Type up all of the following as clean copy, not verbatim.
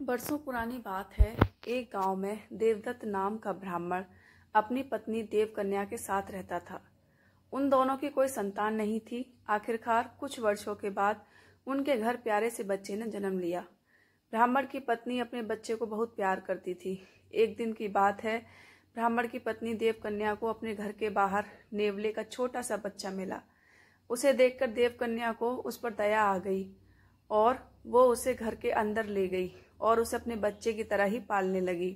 बरसों पुरानी बात है। एक गांव में देवदत्त नाम का ब्राह्मण अपनी पत्नी देवकन्या के साथ रहता था। उन दोनों की कोई संतान नहीं थी। आखिरकार कुछ वर्षों के बाद उनके घर प्यारे से बच्चे ने जन्म लिया। ब्राह्मण की पत्नी अपने बच्चे को बहुत प्यार करती थी। एक दिन की बात है, ब्राह्मण की पत्नी देवकन्या को अपने घर के बाहर नेवले का छोटा सा बच्चा मिला। उसे देखकर देवकन्या को उस पर दया आ गई और वो उसे घर के अंदर ले गई और उसे अपने बच्चे की तरह ही पालने लगी।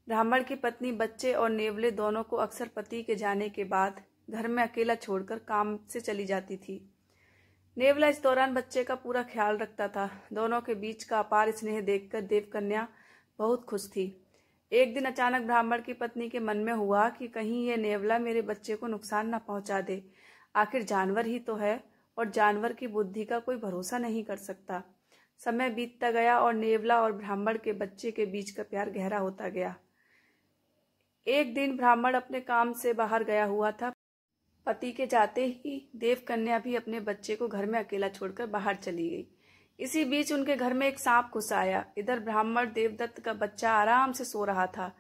ब्राह्मण की पत्नी बच्चे और नेवले दोनों को अक्सर पति के जाने के बाद घर में अकेला छोड़कर काम से चली जाती थी। नेवला इस दौरान बच्चे का पूरा ख्याल रखता था। दोनों के बीच का अपार स्नेह देखकर देवकन्या बहुत खुश थी। एक दिन अचानक ब्राह्मण की पत्नी के मन में हुआ कि कहीं ये नेवला मेरे बच्चे को नुकसान न पहुंचा दे। आखिर जानवर ही तो है और जानवर की बुद्धि का कोई भरोसा नहीं कर सकता। समय बीतता गया और नेवला और ब्राह्मण के बच्चे के बीच का प्यार गहरा होता गया। एक दिन ब्राह्मण अपने काम से बाहर गया हुआ था। पति के जाते ही देवकन्या भी अपने बच्चे को घर में अकेला छोड़कर बाहर चली गई। इसी बीच उनके घर में एक सांप घुस आया। इधर ब्राह्मण देवदत्त का बच्चा आराम से सो रहा था,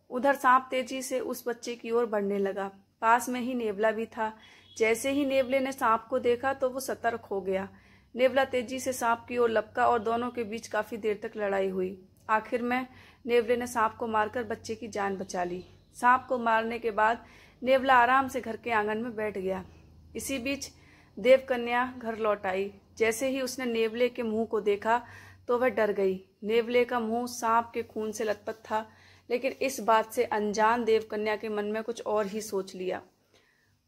उधर सांप तेजी से उस बच्चे की ओर बढ़ने लगा। पास में ही नेवला भी था। जैसे ही नेवले ने सांप को देखा तो वो सतर्क हो गया। नेवला तेजी से सांप की ओर लपका और दोनों के बीच काफी देर तक लड़ाई हुई। आखिर में नेवले ने सांप को मारकर बच्चे की जान बचा ली। सांप को मारने के बाद नेवला आराम से घर के आंगन में बैठ गया। इसी बीच देवकन्या घर लौट आई। जैसे ही उसने नेवले के मुंह को देखा तो वह डर गई। नेवले का मुंह सांप के खून से लथपथ था, लेकिन इस बात से अनजान देवकन्या के मन में कुछ और ही सोच लिया।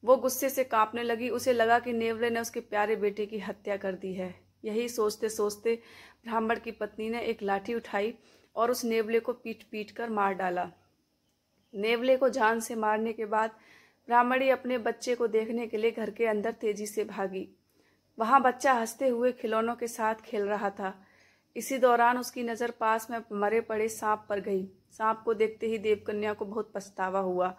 वो गुस्से से कांपने लगी। उसे लगा कि नेवले ने उसके प्यारे बेटे की हत्या कर दी है। यही सोचते सोचते ब्राह्मण की पत्नी ने एक लाठी उठाई और उस नेवले को पीट पीट कर मार डाला। नेवले को जान से मारने के बाद ब्राह्मणी अपने बच्चे को देखने के लिए घर के अंदर तेजी से भागी। वहां बच्चा हंसते हुए खिलौनों के साथ खेल रहा था। इसी दौरान उसकी नजर पास में मरे पड़े सांप पर गई। सांप को देखते ही देवकन्या को बहुत पछतावा हुआ।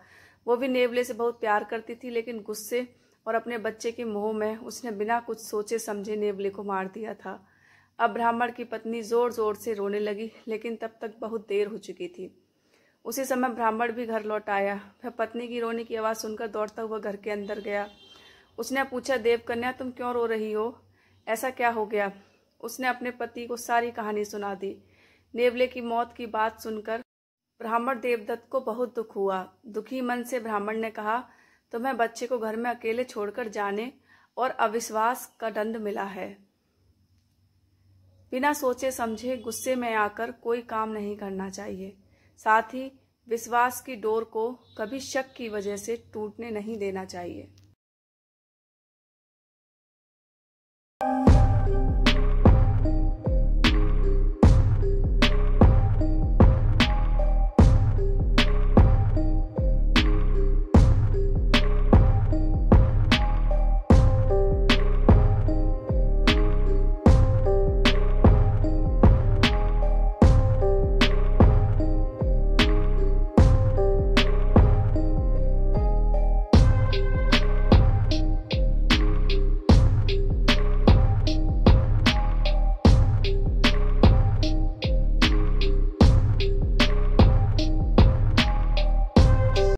वो भी नेवले से बहुत प्यार करती थी, लेकिन गुस्से और अपने बच्चे के मोह में उसने बिना कुछ सोचे समझे नेवले को मार दिया था। अब ब्राह्मण की पत्नी जोर जोर से रोने लगी, लेकिन तब तक बहुत देर हो चुकी थी। उसी समय ब्राह्मण भी घर लौट आया। वह पत्नी की रोने की आवाज़ सुनकर दौड़ता हुआ घर के अंदर गया। उसने पूछा, देवकन्या तुम क्यों रो रही हो? ऐसा क्या हो गया? उसने अपने पति को सारी कहानी सुना दी। नेवले की मौत की बात सुनकर ब्राह्मण देवदत्त को बहुत दुख हुआ। दुखी मन से ब्राह्मण ने कहा, तुम्हें बच्चे को घर में अकेले छोड़कर जाने और अविश्वास का दंड मिला है। बिना सोचे समझे गुस्से में आकर कोई काम नहीं करना चाहिए। साथ ही विश्वास की डोर को कभी शक की वजह से टूटने नहीं देना चाहिए।